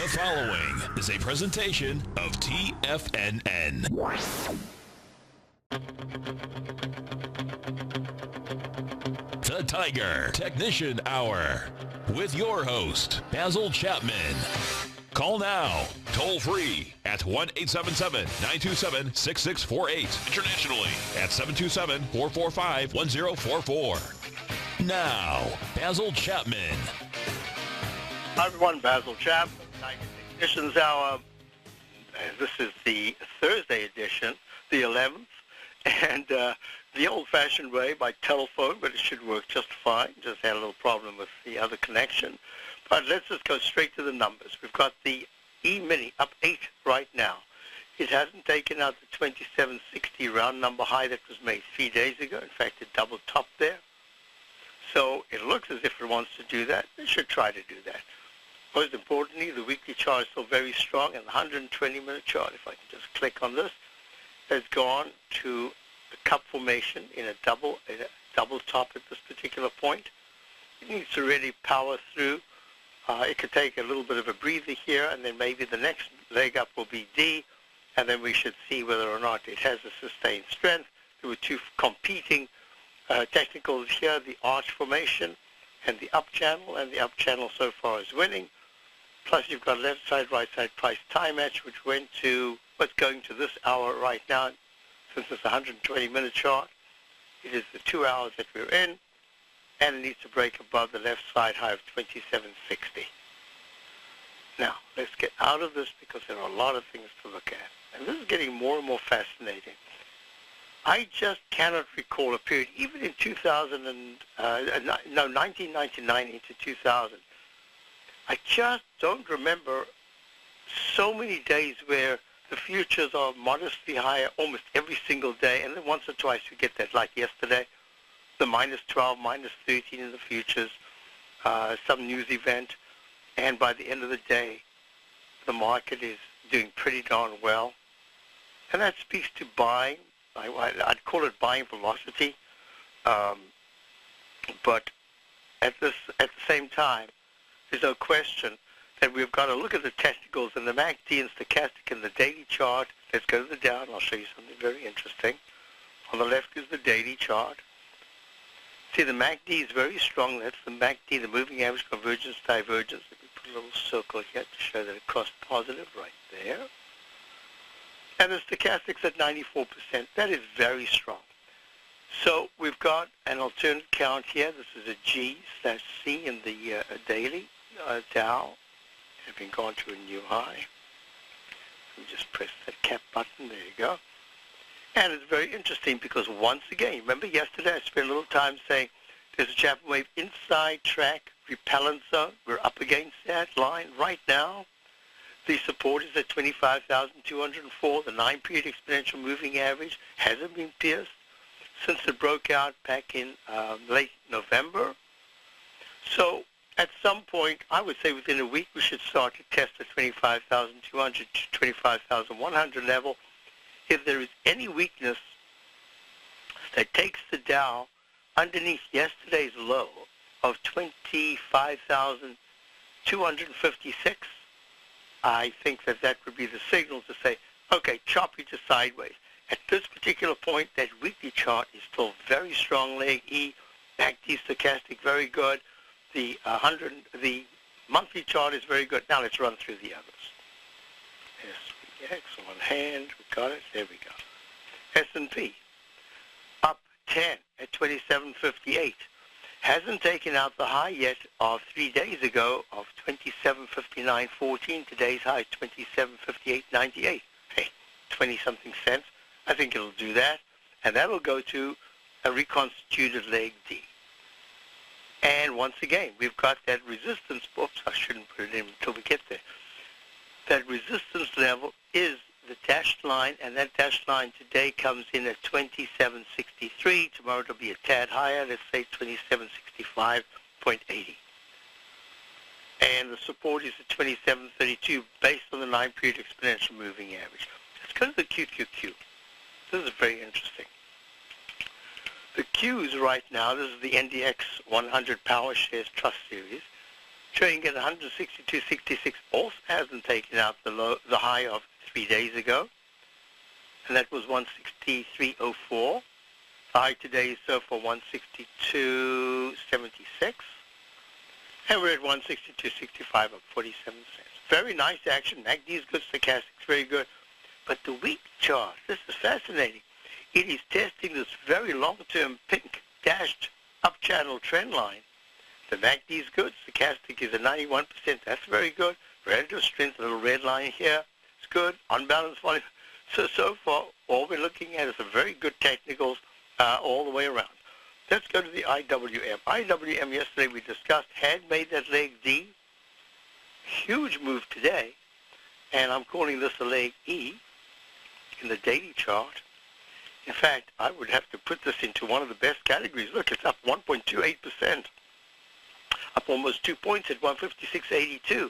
The following is a presentation of TFNN. The Tiger Technician Hour with your host, Basil Chapman. Call now, toll free at 1-877-927-6648. Internationally at 727-445-1044. Now, Basil Chapman. Hi everyone, Basil Chapman, Tiger Technicians Hour. This is the Thursday edition, the 11th, and the old-fashioned way by telephone, but it should work just fine. Just had a little problem with the other connection. But let's just go straight to the numbers. We've got the E-mini up 8 right now. It hasn't taken out the 2760 round number high that was made 3 days ago. In fact, it double topped there. So it looks as if it wants to do that. It should try to do that. Most importantly, the weekly chart is still very strong, and the 120-minute chart, if I can just click on this, has gone to a cup formation in a double top at this particular point. It needs to really power through. It could take a little bit of a breather here, and then maybe the next leg up will be D, and then we should see whether or not it has a sustained strength. There were two competing technicals here, the arch formation and the up channel, and the up channel so far is winning. Plus you've got left side, right side price time match, which went to what's going to this hour right now. Since it's a 120-minute chart, it is the 2 hours that we're in, and it needs to break above the left side high of 2760. Now, let's get out of this because there are a lot of things to look at. And this is getting more and more fascinating. I just cannot recall a period, even in 1999 into 2000, I just don't remember so many days where the futures are modestly higher almost every single day, and then once or twice we get that, like yesterday, the minus 12, minus 13 in the futures, some news event, and by the end of the day, the market is doing pretty darn well. And that speaks to buying. I'd call it buying velocity, but at the same time, there's no question that we've got to look at the technicals and the MACD and stochastic and the daily chart. Let's go to the down. I'll show you something very interesting. On the left is the daily chart. See, the MACD is very strong. That's the MACD, the moving average convergence divergence. Let me put a little circle here to show that it crossed positive right there. And the stochastic's at 94%. That is very strong. So we've got an alternate count here. This is a G/C in the daily Dow. Having gone to a new high. Let me just press that cap button. There you go. And it's very interesting because once again, remember yesterday I spent a little time saying there's a Chapman wave inside track repellent zone. We're up against that line right now. The support is at 25,204. The 9-period exponential moving average hasn't been pierced since it broke out back in late November. So at some point, I would say within a week, we should start to test the 25,200 to 25,100 level. If there is any weakness that takes the Dow underneath yesterday's low of 25,256, I think that would be the signal to say, okay, choppy to sideways. At this particular point, that weekly chart is still very strong, leg E, MACD stochastic, very good. The monthly chart is very good. Now let's run through the others. SPX on hand, we got it, there we go. S&P, up 10 at 27.58. Hasn't taken out the high yet of 3 days ago of 27.59.14. Today's high is 27.58.98. Hey, 20-something cents. I think it'll do that. And that'll go to a reconstituted leg D. And once again, we've got that resistance. Oops, I shouldn't put it in until we get there. That resistance level is the dashed line, and that dashed line today comes in at 27.63. Tomorrow it'll be a tad higher, let's say 27.65.80. And the support is at 27.32 based on the 9-period exponential moving average. Let's go to the QQQ. This is very interesting. The Qs right now, this is the NDX 100 Power Shares Trust Series, trading at 162.66, also hasn't taken out the high of 3 days ago, and that was 163.04. The high today is so for 162.76, and we're at 162.65, up 47 cents. Very nice action. MACD is good, stochastics very good, but the week chart, this is fascinating. It is testing this very long-term pink dashed up channel trend line. The MACD is good. Stochastic is at 91%. That's very good. Relative strength, a little red line here. It's good. Unbalanced volume. So far, all we're looking at is a very good technicals all the way around. Let's go to the IWM. IWM yesterday we discussed had made that leg D. Huge move today. And I'm calling this a leg E in the daily chart. In fact, I would have to put this into one of the best categories. Look, it's up 1.28%. Up almost 2 points at 156.82.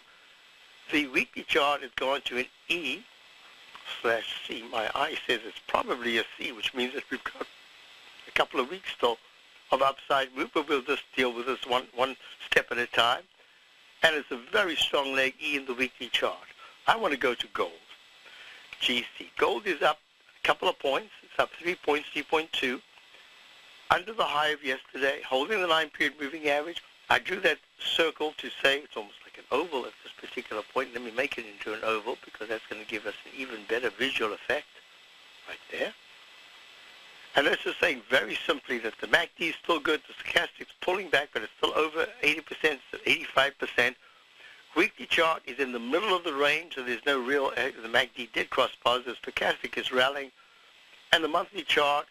The weekly chart has gone to an E/C. My eye says it's probably a C, which means that we've got a couple of weeks still of upside move, but we'll just deal with this one step at a time. And it's a very strong leg E in the weekly chart. I want to go to gold. GC. Gold is up a couple of points. It's up 3 points, 3.2. Under the high of yesterday, holding the 9-period moving average. I drew that circle to say it's almost like an oval at this particular point. Let me make it into an oval because that's going to give us an even better visual effect right there. And let's just say very simply that the MACD is still good. The stochastic's pulling back, but it's still over 80%, it's at 85%. Weekly chart is in the middle of the range, so there's no real, the MACD did cross positive. Stochastic is rallying. And the monthly chart,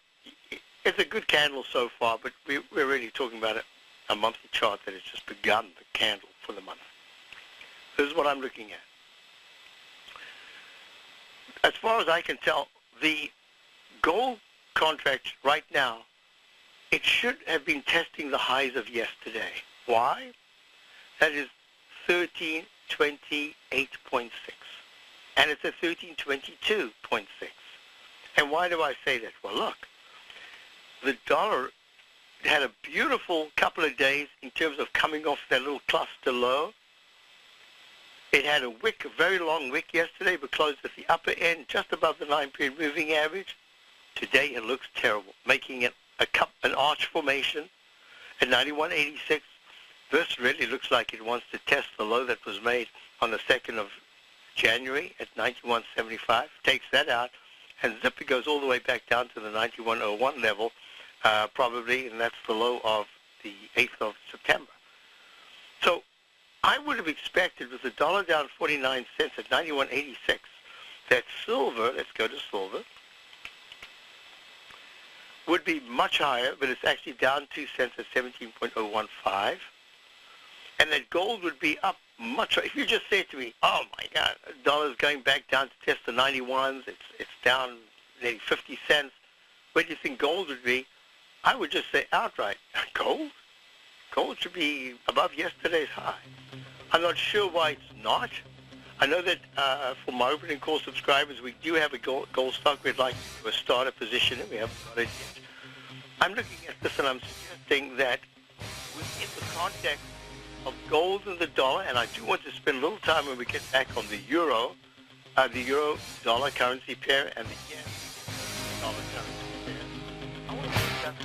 it's a good candle so far, but we're really talking about a monthly chart that has just begun the candle for the month. This is what I'm looking at. As far as I can tell, the gold contract right now, it should have been testing the highs of yesterday. Why? That is 1328.6. And it's at 1322.6. And why do I say that? Well, look, the dollar had a beautiful couple of days in terms of coming off that little cluster low. It had a wick, a very long wick yesterday, but closed at the upper end, just above the 9-period moving average. Today it looks terrible, making it an arch formation at 91.86. This really looks like it wants to test the low that was made on the 2nd of January at 91.75. Takes that out, and zip, it goes all the way back down to the 91.01 level, probably, and that's the low of the 8th of September. So I would have expected, with the dollar down 49 cents at 91.86, that silver, let's go to silver, would be much higher, but it's actually down 2 cents at 17.015. And that gold would be up much. If you just said to me, oh my God, the dollar's going back down to test the 91s, it's down nearly 50 cents, where do you think gold would be? I would just say outright, gold? Gold should be above yesterday's high. I'm not sure why it's not. I know that for my opening call subscribers, we do have a gold stock we'd like to start a position in. We haven't got it yet. I'm looking at this and I'm suggesting that within the context of gold and the dollar, and I do want to spend a little time when we get back on the euro-dollar currency pair and the yen-dollar currency pair. I want to discuss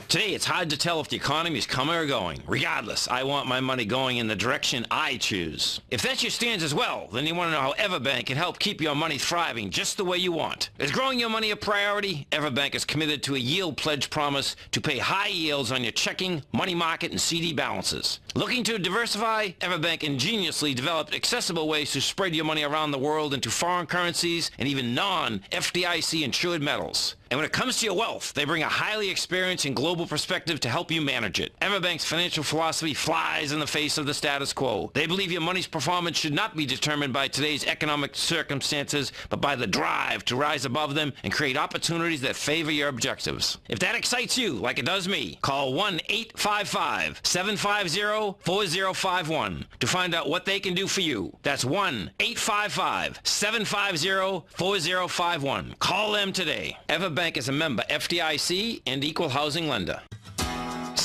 Today, it's hard to tell if the economy is coming or going. Regardless, I want my money going in the direction I choose. If that's your stance as well, then you want to know how Everbank can help keep your money thriving just the way you want. Is growing your money a priority? Everbank is committed to a yield pledge promise to pay high yields on your checking, money market, and CD balances. Looking to diversify? Everbank ingeniously developed accessible ways to spread your money around the world into foreign currencies and even non-FDIC insured metals. And when it comes to your wealth, they bring a highly experienced and global perspective to help you manage it. Everbank's financial philosophy flies in the face of the status quo. They believe your money's performance should not be determined by today's economic circumstances, but by the drive to rise above them and create opportunities that favor your objectives. If that excites you, like it does me, call 1-855-750-4051 to find out what they can do for you. That's 1-855-750-4051. Call them today. Everbank is a member FDIC and equal housing lender.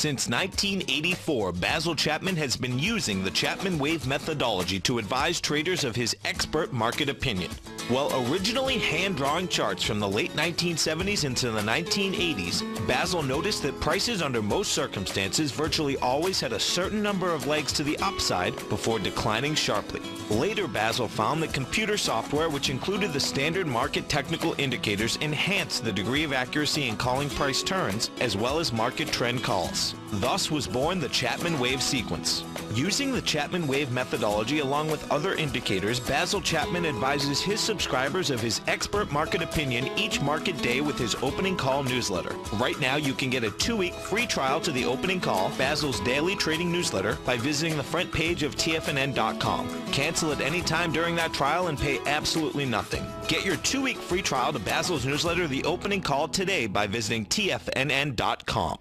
Since 1984, Basil Chapman has been using the Chapman Wave methodology to advise traders of his expert market opinion. While originally hand-drawing charts from the late 1970s into the 1980s, Basil noticed that prices under most circumstances virtually always had a certain number of legs to the upside before declining sharply. Later, Basil found that computer software, which included the standard market technical indicators, enhanced the degree of accuracy in calling price turns as well as market trend calls. Thus was born the Chapman Wave sequence. Using the Chapman Wave methodology along with other indicators, Basil Chapman advises his subscribers of his expert market opinion each market day with his opening call newsletter. Right now, you can get a 2-week free trial to the opening call, Basil's daily trading newsletter, by visiting the front page of TFNN.com. Cancel at any time during that trial and pay absolutely nothing. Get your 2-week free trial to Basil's newsletter, The Opening Call, today by visiting TFNN.com.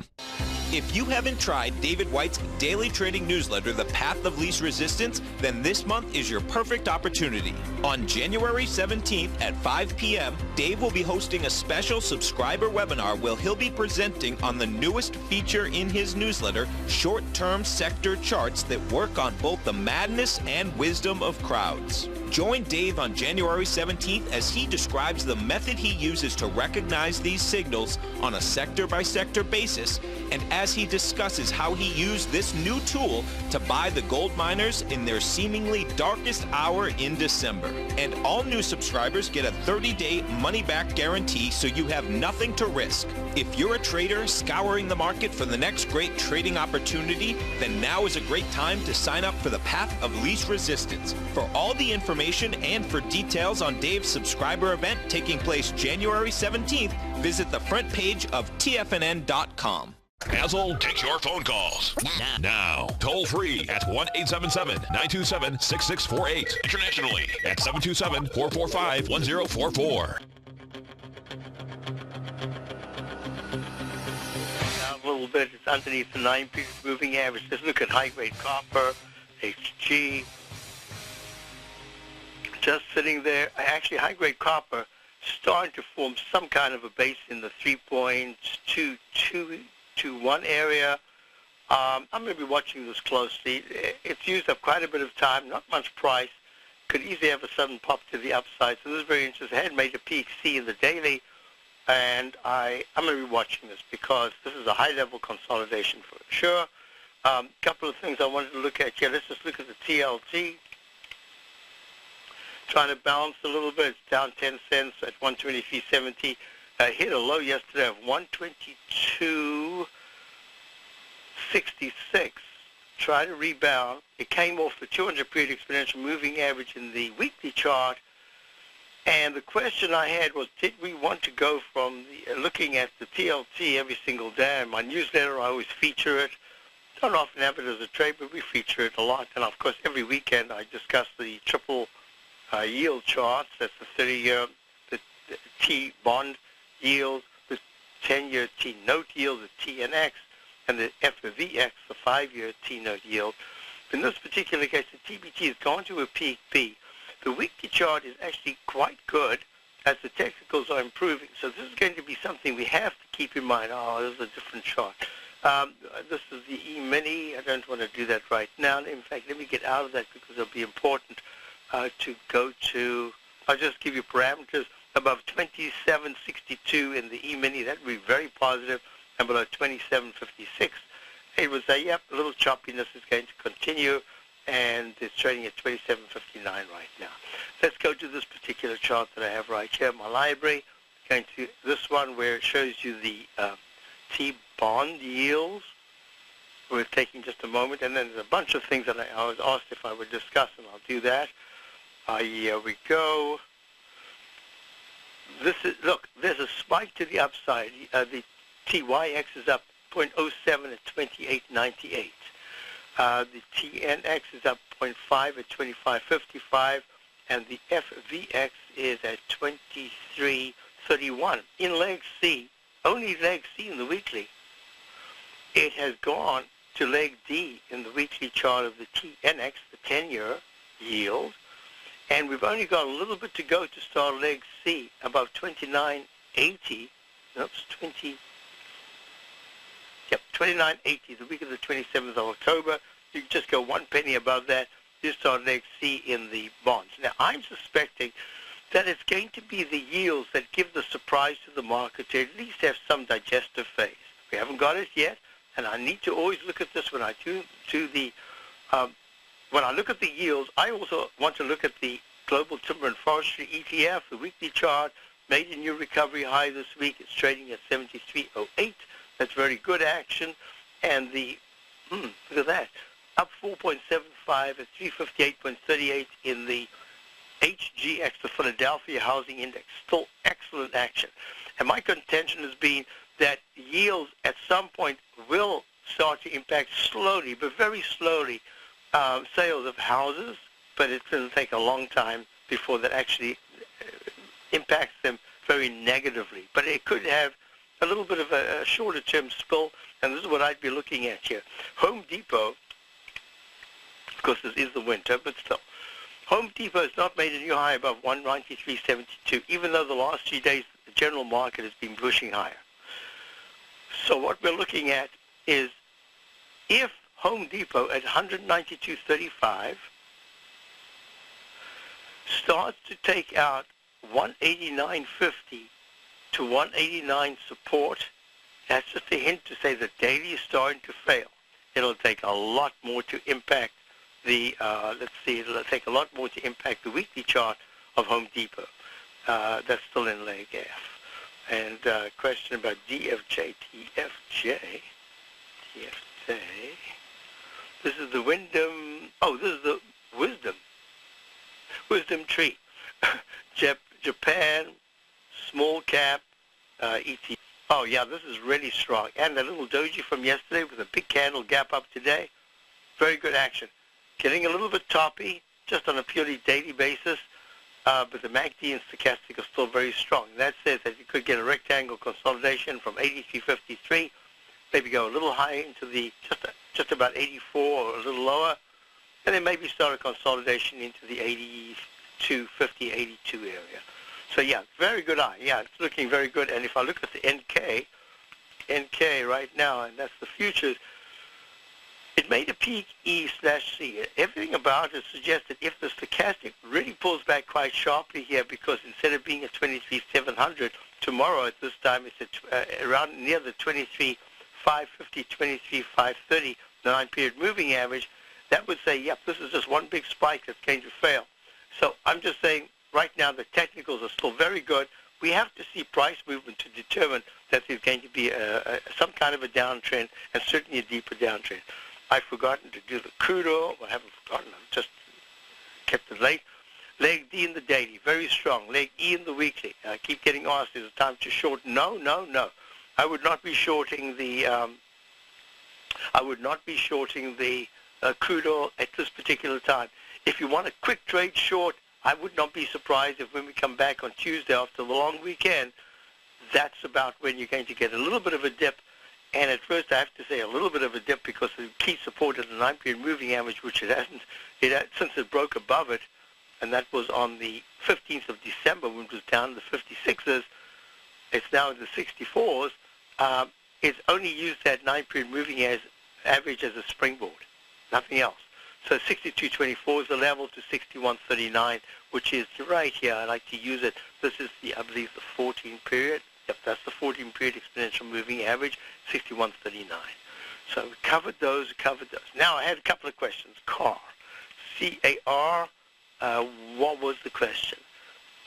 If you haven't tried David White's daily trading newsletter, The Path of Least Resistance, then this month is your perfect opportunity. On January 17th at 5 p.m., Dave will be hosting a special subscriber webinar where he'll be presenting on the newest feature in his newsletter, short-term sector charts that work on both the madness and wisdom of crowds. Join Dave on January 17th as he describes the method he uses to recognize these signals on a sector-by-sector basis, and as he discusses how he used this new tool to buy the gold miners in their seemingly darkest hour in December. And all new subscribers get a 30-day money-back guarantee, so you have nothing to risk. If you're a trader scouring the market for the next great trading opportunity, then now is a great time to sign up for the Path of Least Resistance. For all the information and for details on Dave's subscriber event taking place January 17th, visit the front page of TFNN.com. Basil takes your phone calls. Now, toll free at 1-877-927-6648. Internationally at 727-445-1044. A little bit, it's underneath the 9-period moving average. Let's look at high-grade copper, HG. Just sitting there. Actually, high-grade copper starting to form some kind of a base in the 3.221 area. I'm going to be watching this closely. It's used up quite a bit of time, not much price. Could easily have a sudden pop to the upside. So this is very interesting. I had made a peak C in the daily, and I'm going to be watching this because this is a high-level consolidation for sure. Couple of things I wanted to look at here. Let's just look at the TLT. Trying to balance a little bit. It's down 10 cents at 123.70. Hit a low yesterday of 122.66. Try to rebound. It came off the 200-period exponential moving average in the weekly chart. And the question I had was, did we want to go from looking at the TLT every single day? In my newsletter, I always feature it. Don't often have it as a trade, but we feature it a lot. And, of course, every weekend I discuss the triple yield charts. That's the 30-year, the T bond yield, the 10-year T note yield, the TNX, and the FVX, the 5-year T note yield. In this particular case, the TBT has gone to a peak B. The weekly chart is actually quite good as the technicals are improving. So this is going to be something we have to keep in mind. Oh, this is a different chart. This is the E-mini. I don't want to do that right now. In fact, let me get out of that because it'll be important to go to. I'll just give you parameters. Above 27.62 in the E-mini, that would be very positive, and below 27.56. It was a little choppiness is going to continue, and it's trading at 27.59 right now. Let's go to this particular chart that I have right here in my library. Going to this one where it shows you the T-bond yields. We're taking just a moment, and then there's a bunch of things that I was asked if I would discuss, and I'll do that. Here we go. This is, look, there's a spike to the upside. The TYX is up 0.07 at 28.98. The TNX is up 0.5 at 25.55, and the FVX is at 23.31. In leg C, only leg C in the weekly, it has gone to leg D in the weekly chart of the TNX, the 10-year yield, and we've only got a little bit to go to start leg C, above 29.80. Oops, Yep, 29.80, the week of the 27th of October. You just go 1 penny above that. You start leg C in the bonds. Now, I'm suspecting that it's going to be the yields that give the surprise to the market to at least have some digestive phase. We haven't got it yet, and I need to always look at this when I do the when I look at the yields. I also want to look at the Global Timber and Forestry ETF, the weekly chart, made a new recovery high this week. It's trading at 73.08. That's very good action. And the, look at that, up 4.75 at 358.38 in the HGX, the Philadelphia Housing Index. Still excellent action. And my contention has been that yields at some point will start to impact slowly, but very slowly, sales of houses, but it's going to take a long time before that actually impacts them very negatively. But it could have a little bit of a shorter-term spill, and this is what I'd be looking at here. Home Depot, of course, this is the winter, but still. Home Depot has not made a new high above 193.72, even though the last 3 days the general market has been pushing higher. So what we're looking at is if Home Depot at 192.35 starts to take out 189.50 to 189 support, that's just a hint to say the daily is starting to fail. It'll take a lot more to impact the, it'll take a lot more to impact the weekly chart of Home Depot. That's still in leg F. And question about DFJ, TFJ. This is the Wyndham, this is the Wisdom Tree. Japan, small cap, ET. Oh yeah, this is really strong. And the little doji from yesterday with a big candle gap up today. Very good action. Getting a little bit toppy, just on a purely daily basis, but the MACD and stochastic are still very strong. That says that you could get a rectangle consolidation from 83.53, maybe go a little high into the just about 84 or a little lower, and then maybe start a consolidation into the 82, 50, 82 area. So yeah, very good eye. Yeah, it's looking very good. And if I look at the NK right now, and that's the futures, it made a peak E/C. Everything about it suggests that if the stochastic really pulls back quite sharply here, because instead of being at 23,700, tomorrow at this time it's at around near the 23,550, 23,530, the 9-period moving average, that would say, yep, this is just one big spike that's going to fail. So I'm just saying, right now the technicals are still very good. We have to see price movement to determine that there's going to be some kind of a downtrend, and certainly a deeper downtrend. I've forgotten to do the crude oil. I haven't forgotten. I've just kept it late. Leg D in the daily, very strong. Leg E in the weekly. I keep getting asked, is it time to short? No. I would not be shorting the. I would not be shorting the crude oil at this particular time. If you want a quick trade short, I would not be surprised if when we come back on Tuesday after the long weekend, that's about when you're going to get a little bit of a dip. And at first, I have to say a little bit of a dip because the key support is the 9-period moving average, which it hasn't, since it broke above it, and that was on the 15th of December when it was down in the 56s. It's now in the 64s. It's only used that 9-period moving average as a springboard, nothing else. So 62.24 is the level to 61.39, which is right here. I like to use it. This is I believe, the 14-period. Yep, that's the 14-period exponential moving average, 61.39. So we covered those. Now I had a couple of questions. CAR, C-A-R. What was the question?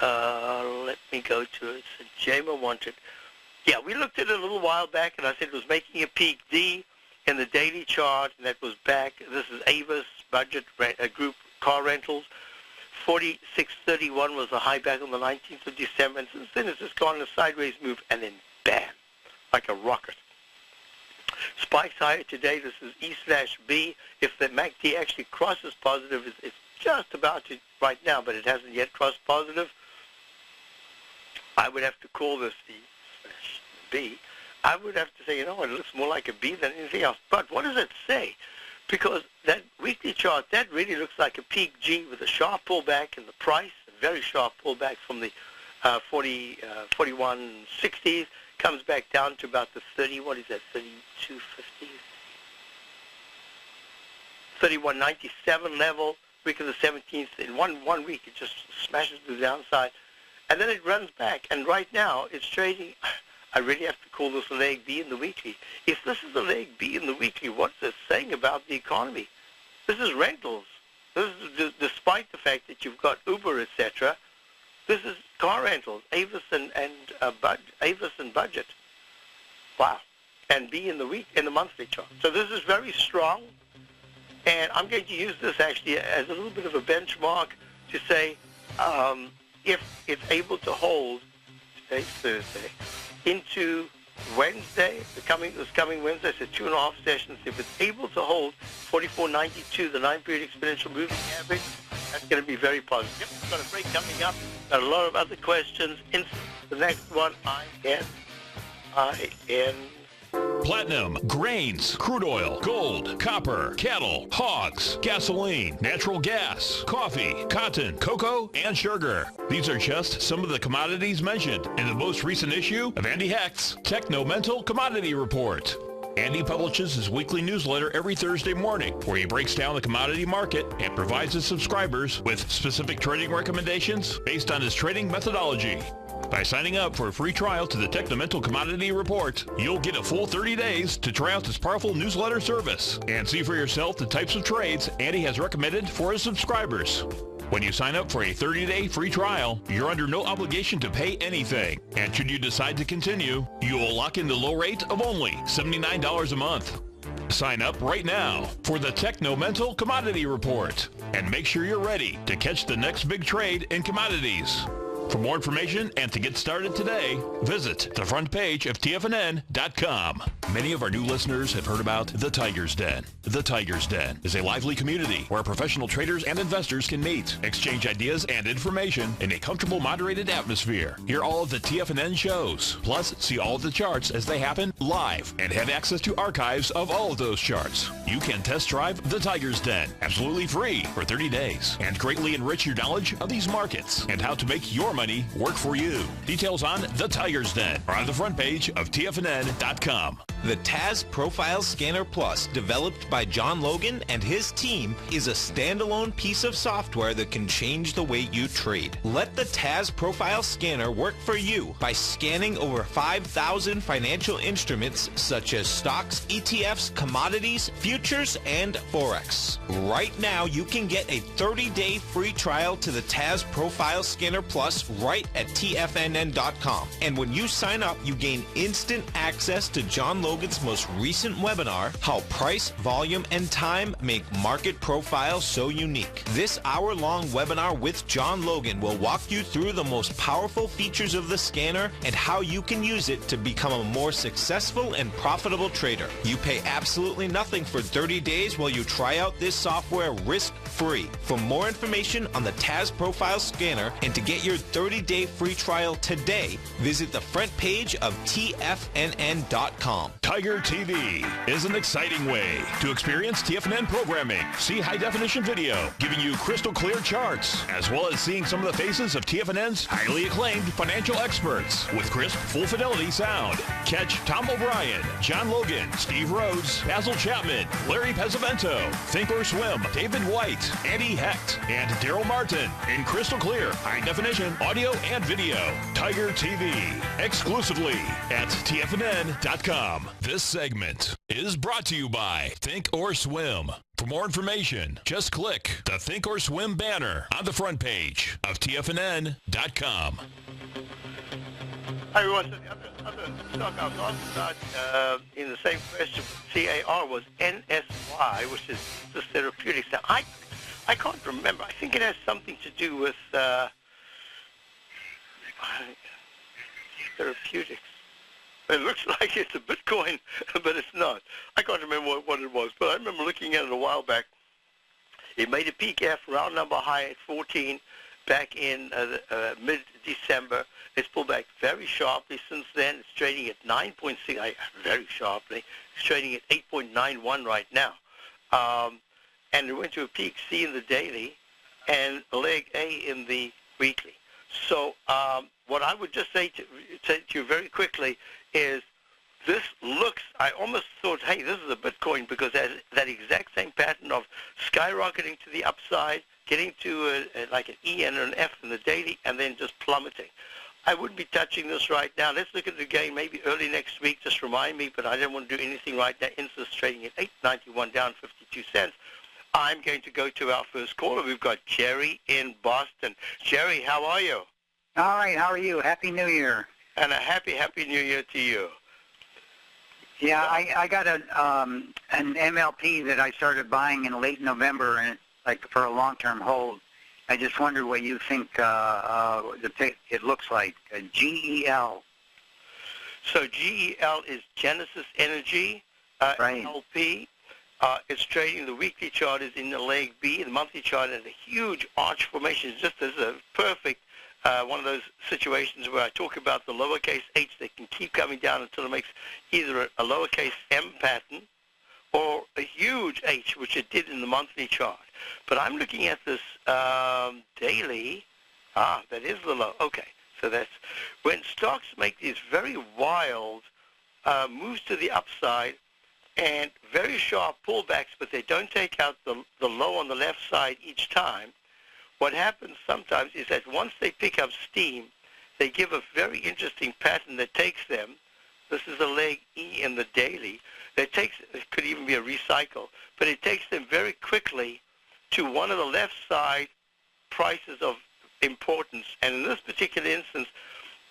Let me go to it. So Jama wanted. Yeah, we looked at it a little while back, and I said it was making a peak D in the daily chart, and that was back. This is Avis Budget Group Car Rentals. 46.31 was the high back on the 19th of December, and since then it's just gone in a sideways move, and then bam, like a rocket. Spikes higher today. This is E/B. If the MACD actually crosses positive, it's just about to right now, but it hasn't yet crossed positive. I would have to call this the B. I would have to say, it looks more like a B than anything else. But what does it say? Because that weekly chart, that really looks like a peak G with a sharp pullback in the price, a very sharp pullback from the 41.60s, comes back down to about the 32.50s. 31.97 level, week of the 17th. In one week, it just smashes to the downside. And then it runs back. And right now, it's trading. I really have to call this a leg B in the weekly. If this is a leg B in the weekly, what's this saying about the economy? This is rentals. This is despite the fact that you've got Uber, etc. This is car rentals, Avis and Budget. Wow. And B in the monthly chart. So this is very strong. And I'm going to use this actually as a little bit of a benchmark to say if it's able to hold, today's Thursday, into Wednesday, this coming Wednesday, so 2.5 sessions, if it's able to hold 44.92, the 9-period exponential moving average, that's going to be very positive. Yep, we've got a break coming up. Got a lot of other questions. The next one, IN. Platinum, grains, crude oil, gold, copper, cattle, hogs, gasoline, natural gas, coffee, cotton, cocoa, and sugar. These are just some of the commodities mentioned in the most recent issue of Andy Hecht's Techno-Mental Commodity Report. Andy publishes his weekly newsletter every Thursday morning where he breaks down the commodity market and provides his subscribers with specific trading recommendations based on his trading methodology. By signing up for a free trial to the Techno-Mental Commodity Report, you'll get a full 30 days to try out this powerful newsletter service and see for yourself the types of trades Andy has recommended for his subscribers. When you sign up for a 30-day free trial, you're under no obligation to pay anything. And should you decide to continue, you will lock in the low rate of only $79 a month. Sign up right now for the Techno-Mental Commodity Report and make sure you're ready to catch the next big trade in commodities. For more information and to get started today, visit the front page of TFNN.com. Many of our new listeners have heard about The Tiger's Den. The Tiger's Den is a lively community where professional traders and investors can meet, exchange ideas and information in a comfortable, moderated atmosphere. Hear all of the TFNN shows, plus see all of the charts as they happen live and have access to archives of all of those charts. You can test drive The Tiger's Den absolutely free for 30 days and greatly enrich your knowledge of these markets and how to make your money work for you. Details on The Tiger's Den are on the front page of TFNN.com. The TAS Profile Scanner Plus, developed by John Logan and his team, is a standalone piece of software that can change the way you trade. Let the TAS Profile Scanner work for you by scanning over 5,000 financial instruments such as stocks, ETFs, commodities, futures, and Forex. Right now, you can get a 30-day free trial to the TAS Profile Scanner Plus right at TFNN.com. And when you sign up, you gain instant access to John Logan's most recent webinar, How Price, Volume, and Time Make Market Profiles So Unique. This hour-long webinar with John Logan will walk you through the most powerful features of the scanner and how you can use it to become a more successful and profitable trader. You pay absolutely nothing for 30 days while you try out this software risk-free. For more information on the TAS Profile Scanner and to get your 30-day free trial today, visit the front page of TFNN.com. Tiger TV is an exciting way to experience TFNN programming. See high-definition video giving you crystal clear charts, as well as seeing some of the faces of TFNN's highly acclaimed financial experts with crisp, full-fidelity sound. Catch Tom O'Brien, John Logan, Steve Rhodes, Basil Chapman, Larry Pesavento, Think or Swim, David White, Andy Hecht, and Daryl Martin in crystal clear, high-definition audio and video. Tiger TV, exclusively at TFNN.com. This segment is brought to you by Think or Swim. For more information, just click the Think or Swim banner on the front page of TFNN.com. Hi everyone, so the other stock I was asked about in the same question, CAR, was NSY, which is the therapeutics. Now, I can't remember. I think it has something to do with therapeutics. It looks like it's a Bitcoin, but it's not. I can't remember what it was, but I remember looking at it a while back. It made a peak F round number high at 14 back in mid-December. It's pulled back very sharply since then. It's trading at 9.6, very sharply. It's trading at 8.91 right now. And it went to a peak C in the daily and a leg A in the weekly. So what I would just say to you very quickly is this looks, I almost thought, hey, this is a Bitcoin because that exact same pattern of skyrocketing to the upside, getting to like an E and an F in the daily, and then just plummeting. I wouldn't be touching this right now. Let's look at it again maybe early next week. Just remind me, but I don't want to do anything right now. Insus trading at 8.91 down 52 cents. I'm going to go to our first caller. We've got Jerry in Boston. Jerry, how are you? All right, how are you? Happy New Year. And a happy New Year to you. Yeah, I got an MLP that I started buying in late November, and like for a long-term hold. I just wonder what you think it looks like. GEL. So GEL is Genesis Energy, right. LP. It's trading. The weekly chart is in the leg B. The monthly chart is a huge arch formation. It's just as a perfect one of those situations where I talk about the lowercase h that can keep coming down until it makes either a lowercase m pattern or a huge H, which it did in the monthly chart. But I'm looking at this daily. That is the low. Okay, so that's when stocks make these very wild moves to the upside and very sharp pullbacks, but they don't take out the low on the left side each time. What happens sometimes is that once they pick up steam, they give a very interesting pattern that takes them. This is a leg E in the daily. It could even be a recycle, but it takes them very quickly to one of the left side prices of importance. And in this particular instance,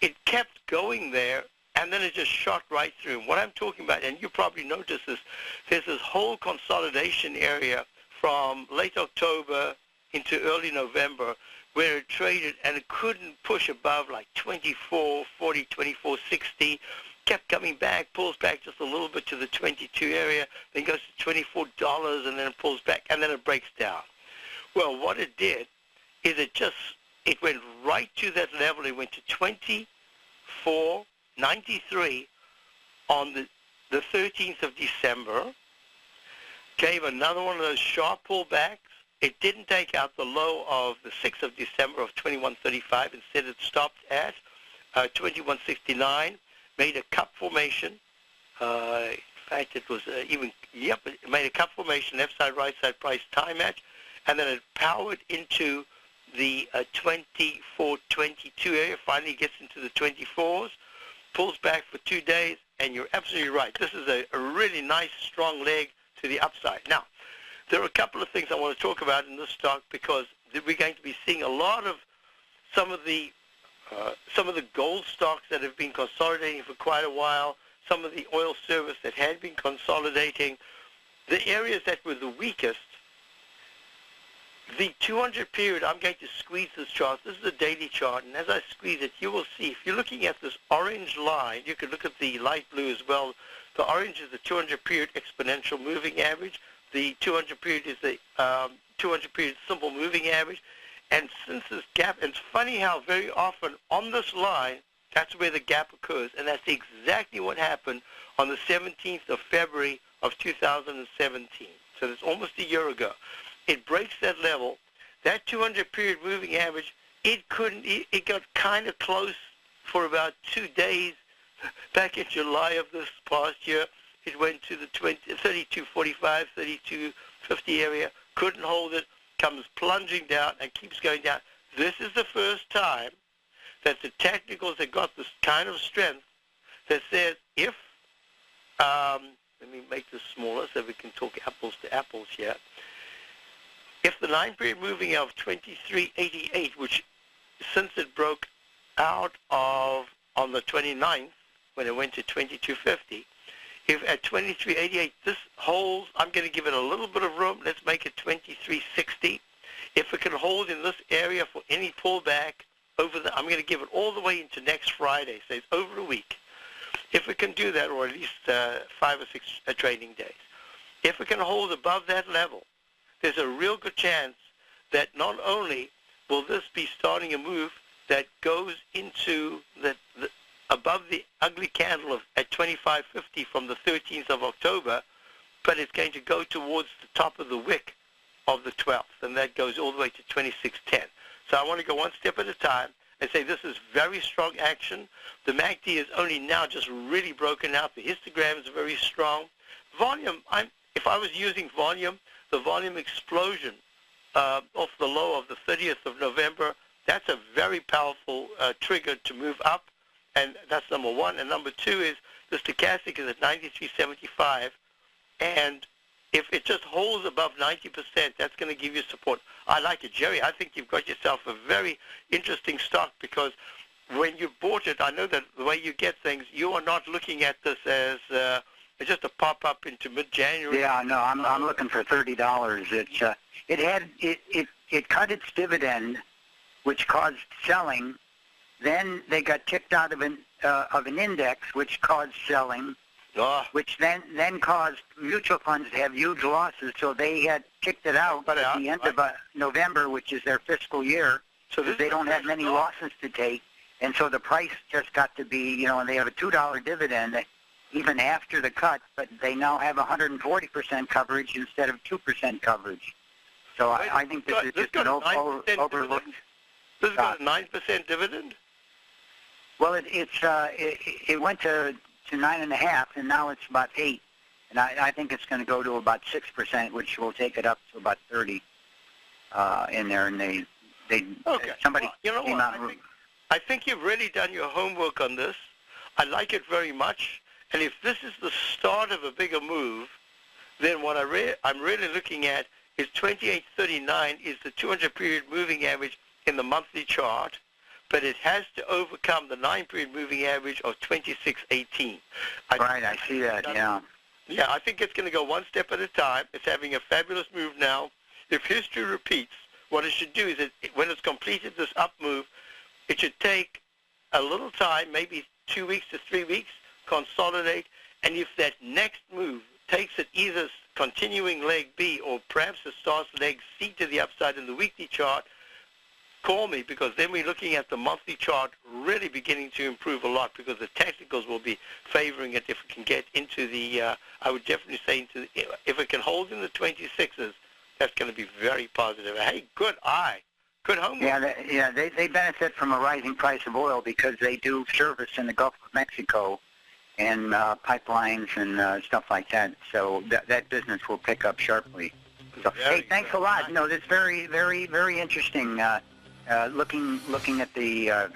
it kept going there, and then it just shot right through. And what I'm talking about, and you probably noticed this, there's this whole consolidation area from late October into early November where it traded and it couldn't push above like 24.40, 24.60. Kept coming back, pulls back just a little bit to the 22 area, then goes to $24, and then it pulls back, and then it breaks down. Well, what it did is it went right to that level. It went to 24.93 on the 13th of December, gave another one of those sharp pullbacks. It didn't take out the low of the 6th of December of 21.35. Instead, it stopped at 21.69. Made a cup formation. In fact, it was it made a cup formation, left side, right side price time match, and then it powered into the 24.22 area, finally gets into the 24s, pulls back for 2 days, and you're absolutely right. This is a really nice, strong leg to the upside. Now, there are a couple of things I want to talk about in this stock because we're going to be seeing a lot of some of the gold stocks that have been consolidating for quite a while, some of the oil service that had been consolidating. The areas that were the weakest, the 200 period, I'm going to squeeze this chart. This is a daily chart, and as I squeeze it, you will see, if you're looking at this orange line, you can look at the light blue as well. The orange is the 200 period exponential moving average. The 200 period is the 200 period simple moving average. And since this gap, and it's funny how very often on this line, that's where the gap occurs, and that's exactly what happened on the 17th of February of 2017. So that's almost a year ago. It breaks that level. That 200 period moving average, it got kind of close for about 2 days. Back in July of this past year, it went to the 32.45, 32.50 area, couldn't hold it, comes plunging down and keeps going down. This is the first time that the technicals have got this kind of strength that says if, let me make this smaller so we can talk apples to apples here. If the 9-period moving of 23.88, which since it broke out of on the 29th when it went to 22.50, if at 23.88 this holds, I'm going to give it a little bit of room. Let's make it 23.60. If it can hold in this area for any pullback I'm going to give it all the way into next Friday, so it's over a week. If it can do that, or at least 5 or 6 trading days. If it can hold above that level, there's a real good chance that not only will this be starting a move that goes into above the ugly candle at 25.50 from the 13th of October, but it's going to go towards the top of the wick of the 12th, and that goes all the way to 26.10. So I want to go one step at a time. and say this is very strong action. The MACD is only now just really broken out. The histograms are very strong. Volume, if I was using volume, the volume explosion off the low of the 30th of November, that's a very powerful trigger to move up, and that's number one. And number two is the stochastic is at 93.75, and if it just holds above 90%, that's going to give you support. I like it, Jerry. I think you've got yourself a very interesting stock, because when you bought it, I know that the way you get things, you are not looking at this as just a pop-up into mid-January. Yeah, no, I'm looking for $30. It cut its dividend, which caused selling. Then they got kicked out of an index, which caused selling. Which then caused mutual funds to have huge losses, so they had kicked it out at the end of November, which is their fiscal year, so they don't have many losses to take, and so the price just got to be, and they have a $2 dividend even after the cut, but they now have 140% coverage instead of 2% coverage. So I think this is just an overlooked. This has got a 9% dividend? Well, it went to 9.5, and now it's about 8, and I think it's going to go to about 6%, which will take it up to about 30 in there. And somebody came out. I think you've really done your homework on this. I like it very much, and if this is the start of a bigger move, then what I'm really looking at is 28.39 is the 200-period moving average in the monthly chart. But it has to overcome the 9-period moving average of 26.18. I see that, yeah. Yeah, I think it's going to go one step at a time. It's having a fabulous move now. If history repeats, what it should do is when it's completed this up move, it should take a little time, maybe 2 weeks to 3 weeks, consolidate, and if that next move takes it either continuing leg B or perhaps it starts leg C to the upside in the weekly chart, call me, because then we're looking at the monthly chart really beginning to improve a lot, because the technicals will be favoring it if it can get into the, I would definitely say, if it can hold in the 26s, that's going to be very positive. Hey, good eye. Good homework. Yeah, they benefit from a rising price of oil because they do service in the Gulf of Mexico and pipelines and stuff like that. So that business will pick up sharply. So, hey, thanks a lot. That's very, very, very interesting. Looking at the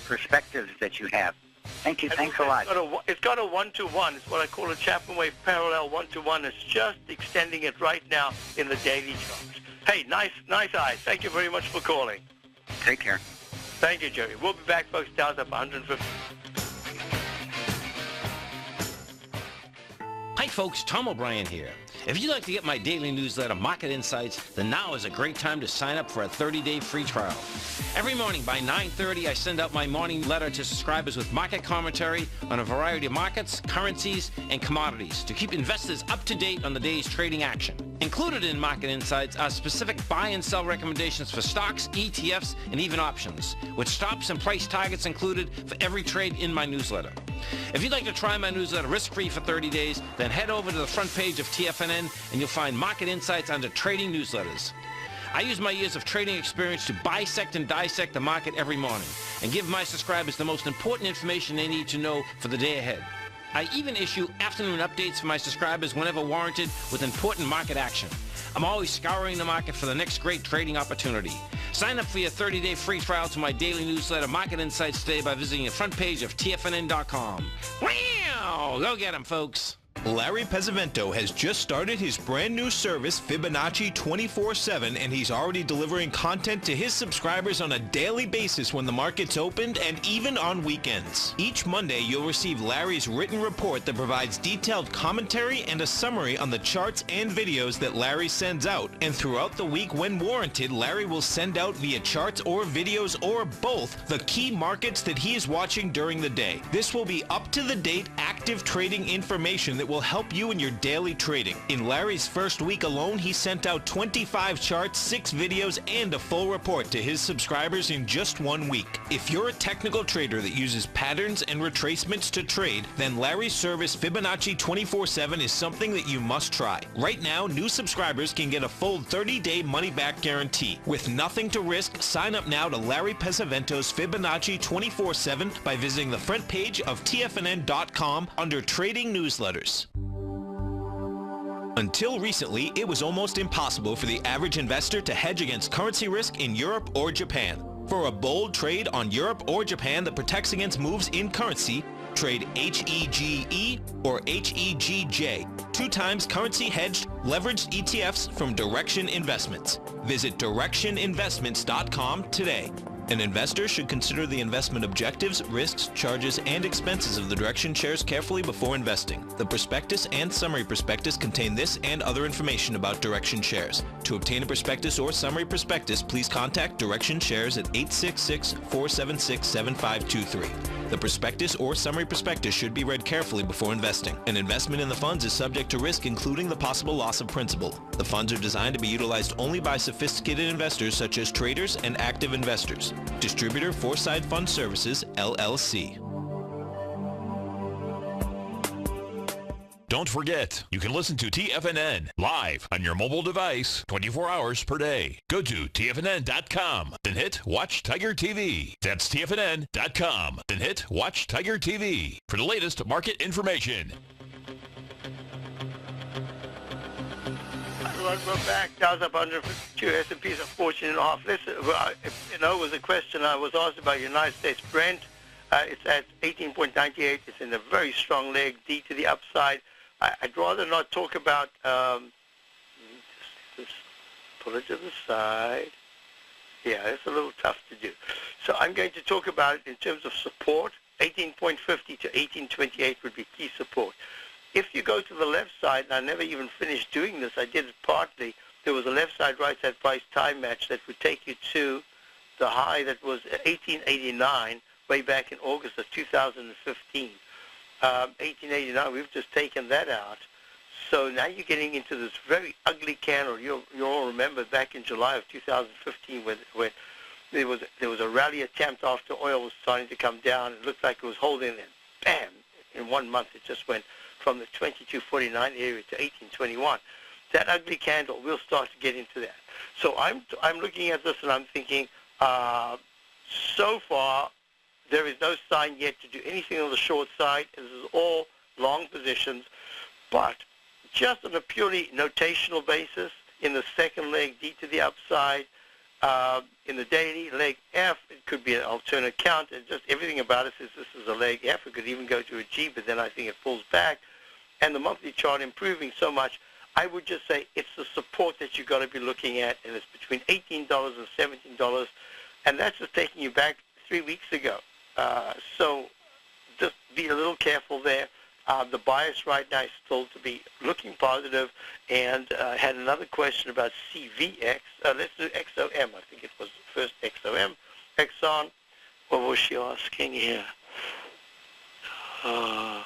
perspectives that you have. Thank you. Thanks a lot. It's got a 1-to-1. It's what I call a Chapman wave parallel 1-to-1. It's just extending it right now in the daily chart. Hey, nice eye. Thank you very much for calling. Take care. Thank you, Jerry. We'll be back, folks. Dow's up 150. Hi folks, Tom O'Brien here. If you'd like to get my daily newsletter, Market Insights, then now is a great time to sign up for a 30-day free trial. Every morning by 9:30, I send out my morning letter to subscribers with market commentary on a variety of markets, currencies, and commodities to keep investors up to date on the day's trading action. Included in Market Insights are specific buy and sell recommendations for stocks, ETFs, and even options, with stops and price targets included for every trade in my newsletter. If you'd like to try my newsletter risk-free for 30 days, then head over to the front page of TFNN and you'll find Market Insights under Trading Newsletters. I use my years of trading experience to bisect and dissect the market every morning and give my subscribers the most important information they need to know for the day ahead. I even issue afternoon updates for my subscribers whenever warranted with important market action. I'm always scouring the market for the next great trading opportunity. Sign up for your 30-day free trial to my daily newsletter, Market Insights, today by visiting the front page of TFNN.com. Wow! Go get 'em, folks. Larry Pesavento has just started his brand new service, Fibonacci 24/7, and he's already delivering content to his subscribers on a daily basis when the market's opened and even on weekends. Each Monday, you'll receive Larry's written report that provides detailed commentary and a summary on the charts and videos that Larry sends out. And throughout the week, when warranted, Larry will send out via charts or videos or both the key markets that he is watching during the day. This will be up-to-the-date, active trading information that will will help you in your daily trading. In Larry's first week alone, he sent out 25 charts, 6 videos, and a full report to his subscribers in just 1 week. If you're a technical trader that uses patterns and retracements to trade, then Larry's service Fibonacci 24/7 is something that you must try. Right now, new subscribers can get a full 30-day money-back guarantee. With nothing to risk, sign up now to Larry Pesavento's Fibonacci 24/7 by visiting the front page of TFNN.com under Trading Newsletters. Until recently, it was almost impossible for the average investor to hedge against currency risk in Europe or Japan. For a bold trade on Europe or Japan that protects against moves in currency, trade HEGE or HEGJ, 2 times currency hedged leveraged ETFs from Direction Investments. Visit directioninvestments.com today. An investor should consider the investment objectives, risks, charges, and expenses of the Direction shares carefully before investing. The prospectus and summary prospectus contain this and other information about Direction shares. To obtain a prospectus or summary prospectus, please contact Direction shares at 866-476-7523. The prospectus or summary prospectus should be read carefully before investing. An investment in the funds is subject to risk, including the possible loss of principal. The funds are designed to be utilized only by sophisticated investors such as traders and active investors. Distributor Foreside Fund Services, LLC. Don't forget, you can listen to TFNN live on your mobile device 24 hours per day. Go to TFNN.com, then hit Watch Tiger TV. That's TFNN.com, then hit Watch Tiger TV for the latest market information. We're back. Dow's up 152. S&P's up 14.5. Listen, it was a question I was asked about United States Brent. It's at 18.98. It's in a very strong leg, D to the upside. I'd rather not talk about, just pull it to the side. Yeah, it's a little tough to do. So I'm going to talk about it in terms of support. 18.50 to 18.28 would be key support. If you go to the left side, and I never even finished doing this, I did it partly, there was a left side, right side price time match that would take you to the high that was 1889 way back in August of 2015. 1889, we've just taken that out. So now you're getting into this very ugly candle. You all remember back in July of 2015 when there was a rally attempt after oil was starting to come down. It looked like it was holding, and bam, in 1 month it just went from the 2249 area to 1821. That ugly candle, we'll start to get into that. So I'm looking at this and I'm thinking, so far there is no sign yet to do anything on the short side. This is all long positions, but just on a purely notational basis, in the second leg, D to the upside, in the daily, leg F, it could be an alternate count, and just everything about it says this is a leg F. It could even go to a G, but then I think it pulls back. And the monthly chart improving so much, I would just say it's the support that you've got to be looking at, and it's between $18 and $17, and that's just taking you back 3 weeks ago. So just be a little careful there. The bias right now is still to be looking positive, and I had another question about CVX. Let's do XOM. I think it was first XOM. Exxon. What was she asking here? Yeah,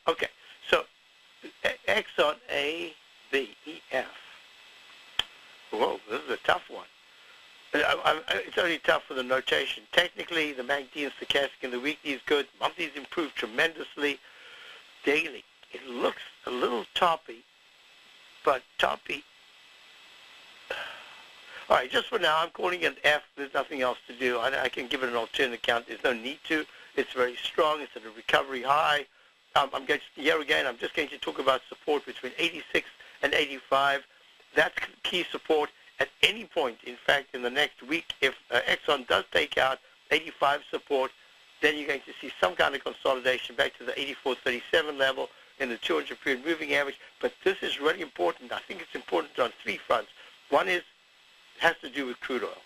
okay. So Exxon A, B, E, F. Whoa, this is a tough one. It's only tough for the notation. Technically, the MACD and stochastic in the weekly is good. Monthly's improved tremendously. Daily, it looks a little toppy, but toppy. All right, just for now, I'm calling it F. There's nothing else to do. I can give it an alternate count. There's no need to. It's very strong. It's at a recovery high. I'm going to, here again, I'm just going to talk about support between 86 and 85. That's key support at any point. In fact, in the next week, if Exxon does take out 85 support, then you're going to see some kind of consolidation back to the 84.37 level in the 200-period moving average. But this is really important. I think it's important on 3 fronts. One is, it has to do with crude oil.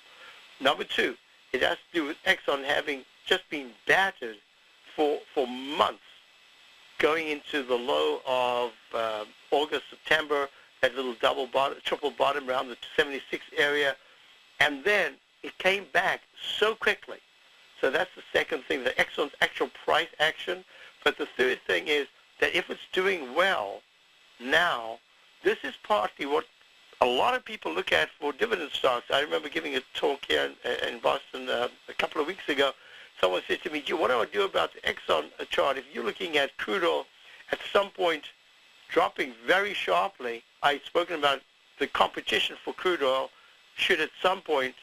Number 2, it has to do with Exxon having just been battered for months, going into the low of August, September, that little triple bottom around the 76 area, and then it came back so quickly. So that's the second thing, the Exxon's actual price action. But the third thing is that if it's doing well now, this is partly what a lot of people look at for dividend stocks. I remember giving a talk here in Boston a couple of weeks ago. Someone said to me, what do I do about the Exxon chart? If you're looking at crude oil at some point dropping very sharply, I've spoken about the competition for crude oil should at some point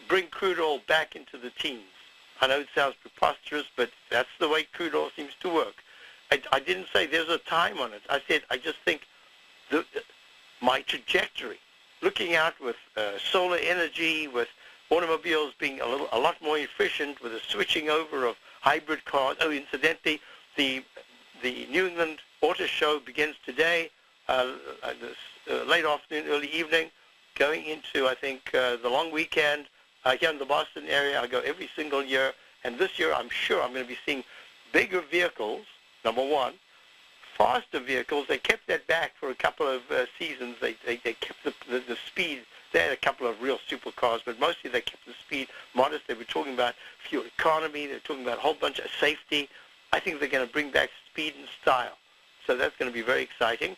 bring crude oil back into the teens. I know it sounds preposterous, but that's the way crude oil seems to work. I didn't say there's a time on it. I said I just think my trajectory, looking out with solar energy, with automobiles being a lot more efficient, with a switching over of hybrid cars. Oh, incidentally, the New England Auto Show begins today, late afternoon, early evening, going into, I think, the long weekend here in the Boston area. I go every single year, and this year I'm sure I'm going to be seeing bigger vehicles, number one, faster vehicles. They kept that back for a couple of seasons. They kept the speed. They had a couple of real supercars, but mostly they kept the speed modest. They were talking about fuel economy. They were talking about a whole bunch of safety. I think they're going to bring back speed and style. So that's going to be very exciting.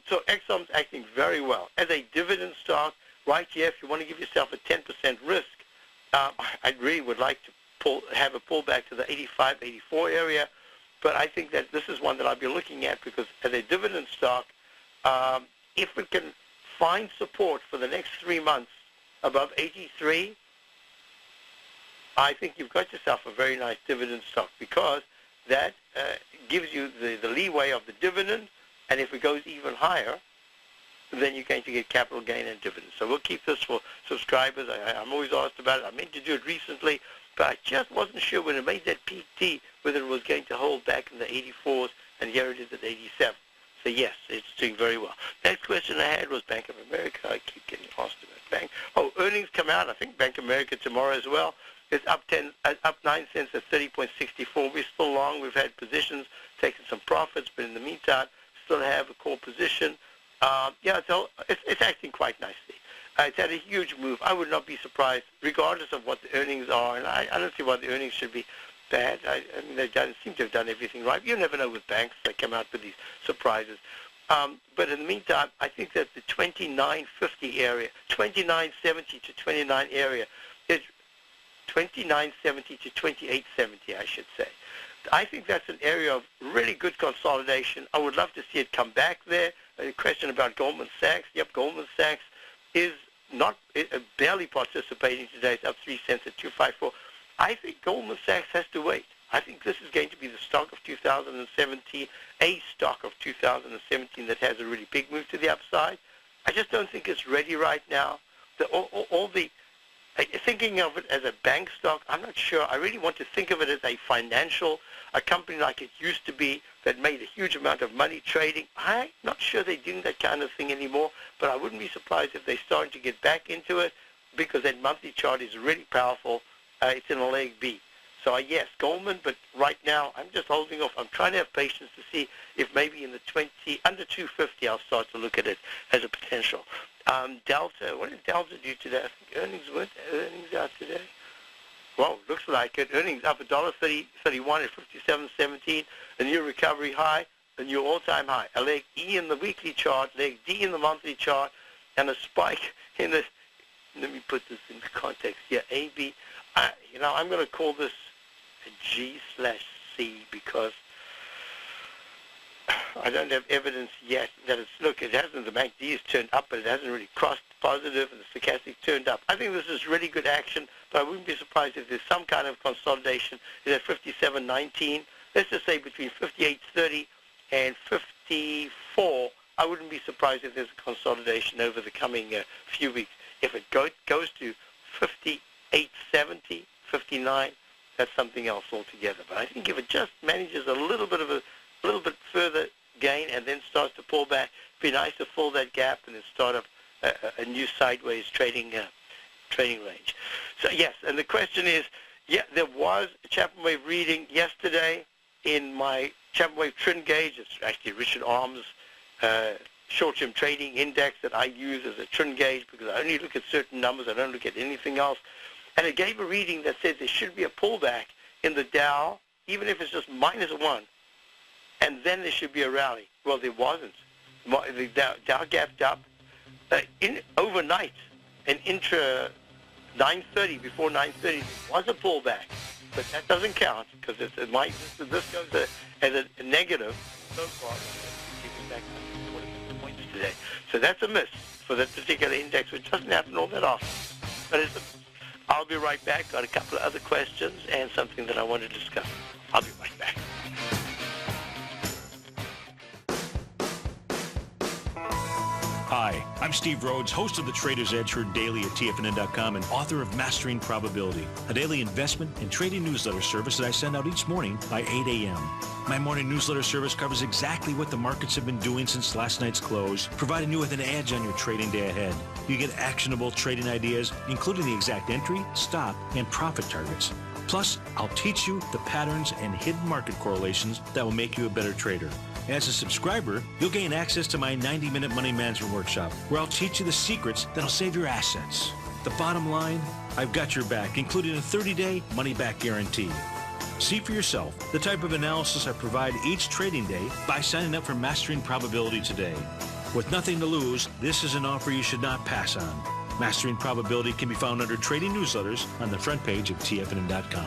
So Exxon's acting very well. As a dividend stock, right here, if you want to give yourself a 10% risk, I really would like to have a pullback to the 85, 84 area. But I think that this is one that I'll be looking at because as a dividend stock, if it can find support for the next 3 months above 83, I think you've got yourself a very nice dividend stock because that gives you the leeway of the dividend, and if it goes even higher, then you're going to get capital gain and dividends. So we'll keep this for subscribers. I'm always asked about it. I meant to do it recently, but I just wasn't sure when it made that PT whether it was going to hold back in the 84s, and here it is at 87. So yes, it's doing very well. Next question I had was Bank of America. I keep getting asked about bank. Oh, earnings come out. I think Bank of America tomorrow as well. It's up 9 cents at 30.64. We're still long. We've had positions, taken some profits, but in the meantime, still have a core position. So it's acting quite nicely. It's had a huge move. I would not be surprised, regardless of what the earnings are, and I don't see why the earnings should be bad. I mean, they seem to have done everything right. You never know with banks. They come out with these surprises. But in the meantime, I think that the 29.50 area, 29.70 to 29 area, is 29.70 to 28.70, I should say. I think that's an area of really good consolidation. I would love to see it come back there. A question about Goldman Sachs. Yep, Goldman Sachs is not barely participating today. It's up 3 cents at 254. I think Goldman Sachs has to wait. I think this is going to be the stock of 2017, a stock of 2017 that has a really big move to the upside. I just don't think it's ready right now. Thinking of it as a bank stock, I'm not sure. I really want to think of it as a company like it used to be that made a huge amount of money trading. I'm not sure they're doing that kind of thing anymore, but I wouldn't be surprised if they're starting to get back into it because that monthly chart is really powerful. It's in a leg B. So yes, Goldman, but right now I'm just holding off. I'm trying to have patience to see if maybe in the under 250 I'll start to look at it as a potential. Delta, what did Delta do today? I think earnings out today. Well, looks like it. Earnings up $1.31 at 57.17, a new recovery high, a new all-time high. A leg E in the weekly chart, leg D in the monthly chart, and a spike in the. Let me put this into context here. AB. I'm going to call this a G/C because I don't have evidence yet that it hasn't, the MACD has turned up, but it hasn't really crossed positive, and the stochastic turned up. I think this is really good action, but I wouldn't be surprised if there's some kind of consolidation. It's at 57.19. Let's just say between 58.30 and 54. I wouldn't be surprised if there's a consolidation over the coming few weeks. If it goes to 58.70, 59, that's something else altogether. But I think if it just manages a little bit further gain and then starts to pull back, it'd be nice to fill that gap and then start up a new sideways trading range. So yes, and the question is, there was a Chapman Wave reading yesterday in my Chapman Wave trend gauge. It's actually Richard Arm's short-term trading index that I use as a trend gauge because I only look at certain numbers. I don't look at anything else. And it gave a reading that said there should be a pullback in the Dow, even if it's just -1, and then there should be a rally. Well, there wasn't. The Dow gapped up overnight, and intra 9:30, before 9:30, there was a pullback, but that doesn't count because this goes as a negative so far. It's back 20 points today, so that's a miss for that particular index, which doesn't happen all that often. But I'll be right back. Got a couple of other questions and something that I want to discuss. I'll be right back. Hi, I'm Steve Rhodes, host of the Trader's Edge, heard daily at TFNN.com and author of Mastering Probability, a daily investment and trading newsletter service that I send out each morning by 8 a.m. My morning newsletter service covers exactly what the markets have been doing since last night's close, providing you with an edge on your trading day ahead. You get actionable trading ideas, including the exact entry, stop, and profit targets. Plus, I'll teach you the patterns and hidden market correlations that will make you a better trader. As a subscriber, you'll gain access to my 90-minute money management workshop, where I'll teach you the secrets that'll save your assets. The bottom line, I've got your back, including a 30-day money-back guarantee. See for yourself the type of analysis I provide each trading day by signing up for Mastering Probability today. With nothing to lose, this is an offer you should not pass on. Mastering Probability can be found under Trading Newsletters on the front page of TFNN.com.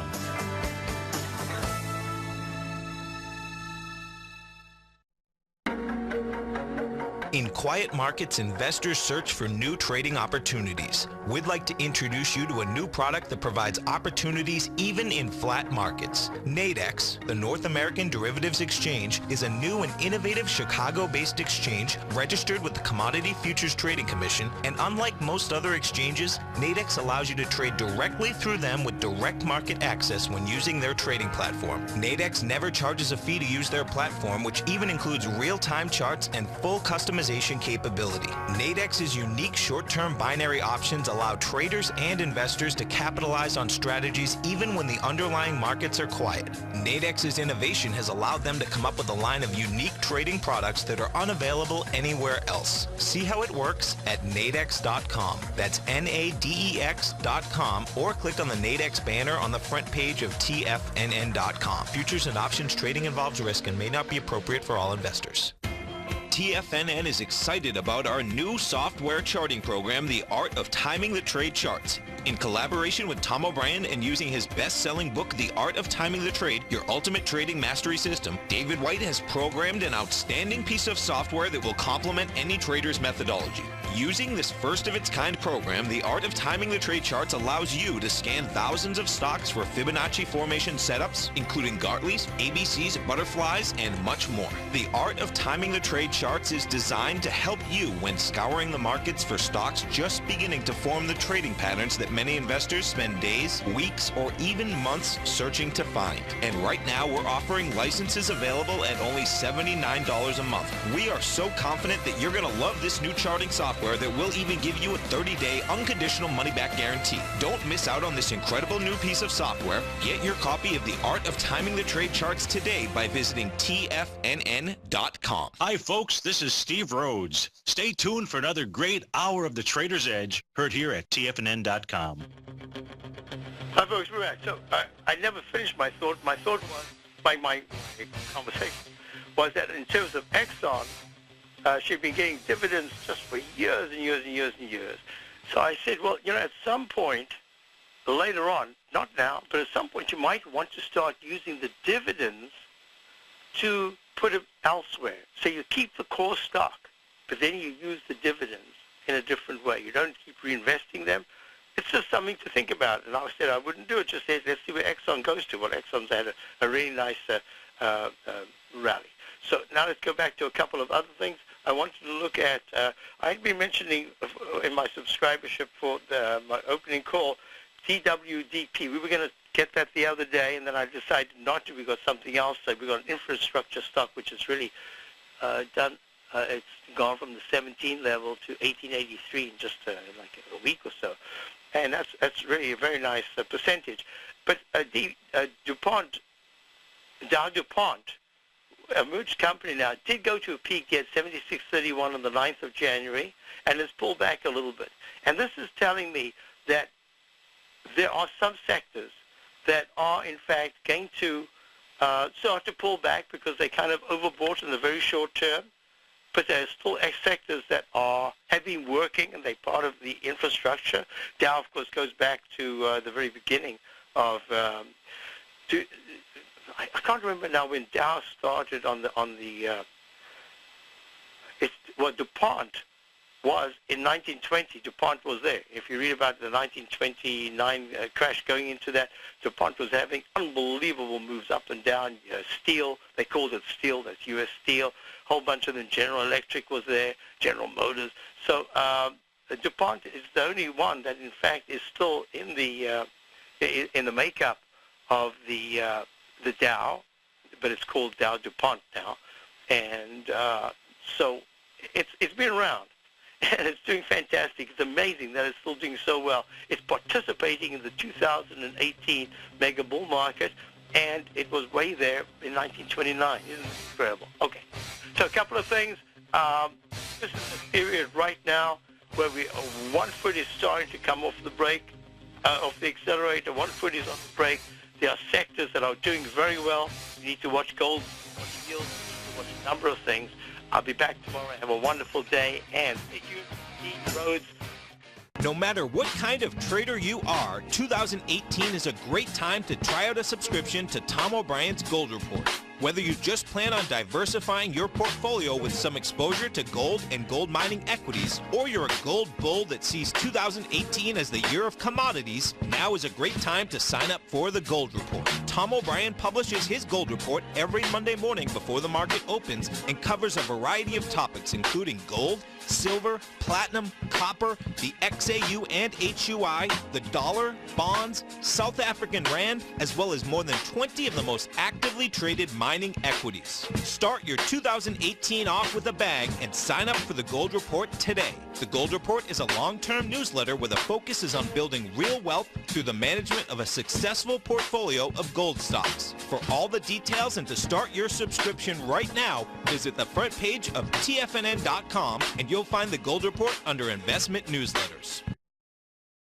In quiet markets, investors search for new trading opportunities. We'd like to introduce you to a new product that provides opportunities even in flat markets. Nadex, the North American Derivatives Exchange, is a new and innovative Chicago-based exchange registered with the Commodity Futures Trading Commission, and unlike most other exchanges, Nadex allows you to trade directly through them with direct market access when using their trading platform. Nadex never charges a fee to use their platform, which even includes real-time charts and full customization capability. Nadex's unique short-term binary options allow traders and investors to capitalize on strategies even when the underlying markets are quiet. Nadex's innovation has allowed them to come up with a line of unique trading products that are unavailable anywhere else. See how it works at nadex.com. That's Nadex.com, or click on the Nadex banner on the front page of TFNN.com. Futures and options trading involves risk and may not be appropriate for all investors. TFNN is excited about our new software charting program, The Art of Timing the Trade Charts. In collaboration with Tom O'Brien and using his best-selling book, The Art of Timing the Trade, Your Ultimate Trading Mastery System, David White has programmed an outstanding piece of software that will complement any trader's methodology. Using this first-of-its-kind program, The Art of Timing the Trade Charts allows you to scan thousands of stocks for Fibonacci formation setups, including Gartleys, ABCs, butterflies, and much more. The Art of Timing the Trade Charts is designed to help you when scouring the markets for stocks just beginning to form the trading patterns that many investors spend days, weeks, or even months searching to find. And right now, we're offering licenses available at only $79 a month. We are so confident that you're going to love this new charting software that will even give you a 30-day unconditional money-back guarantee. Don't miss out on this incredible new piece of software. Get your copy of The Art of Timing the Trade Charts today by visiting TFNN.com. Hi, folks. This is Steve Rhodes. Stay tuned for another great hour of the Trader's Edge, heard here at TFNN.com. Hi, folks. We're back. So I never finished my thought. My thought was, my conversation was that in terms of Exxon, she'd been getting dividends just for years and years and years and years. So I said, well, at some point, later on, not now, but at some point you might want to start using the dividends to put it elsewhere. So you keep the core stock, but then you use the dividends in a different way. You don't keep reinvesting them. It's just something to think about. And I said I wouldn't do it. Just say, let's see where Exxon goes to. Well, Exxon's had a really nice rally. So now let's go back to a couple of other things. I wanted to look at, I'd been mentioning in my subscribership for my opening call, TWDP. We were going to get that the other day, and then I decided not to. We got something else. So we got an infrastructure stock, which is really done. It's gone from the 17 level to 1883 in just like a week or so. And that's really a very nice percentage. But DuPont, Dow DuPont, a merged company now, did go to a peak at 76.31 on the 9th of January, and it's pulled back a little bit. And this is telling me that there are some sectors that are, in fact, going to start to pull back because they kind of overbought in the very short term. But there are still sectors that have been working, and they're part of the infrastructure. Dow, of course, goes back to the very beginning of. I can't remember now when Dow started DuPont was in 1920. DuPont was there. If you read about the 1929 crash going into that, DuPont was having unbelievable moves up and down. Steel, they called it steel, that's U.S. Steel. A whole bunch of them. General Electric was there, General Motors. So DuPont is the only one that, in fact, is still in the makeup of the Dow, but it's called Dow DuPont now. And so it's been around. And it's doing fantastic. It's amazing that it's still doing so well. It's participating in the 2018 mega bull market, and it was way there in 1929. Isn't it incredible? Okay. So a couple of things. This is a period right now where one foot is starting to come off the brake, off the accelerator. One foot is on the brake. There are sectors that are doing very well. You need to watch gold, watch yields, watch a number of things. I'll be back tomorrow. Have a wonderful day, and stay tuned. Roads. No matter what kind of trader you are, 2018 is a great time to try out a subscription to Tom O'Brien's Gold Report. Whether you just plan on diversifying your portfolio with some exposure to gold and gold mining equities, or you're a gold bull that sees 2018 as the year of commodities, now is a great time to sign up for the Gold Report. Tom O'Brien publishes his Gold Report every Monday morning before the market opens and covers a variety of topics including gold, silver, platinum, copper, the XAU and HUI, the dollar, bonds, South African rand, as well as more than 20 of the most actively traded mining equities. Start your 2018 off with a bang and sign up for the Gold Report today. The Gold Report is a long-term newsletter where the focus is on building real wealth through the management of a successful portfolio of gold stocks. For all the details and to start your subscription right now, visit the front page of TFNN.com and you'll find the Gold Report under Investment Newsletters.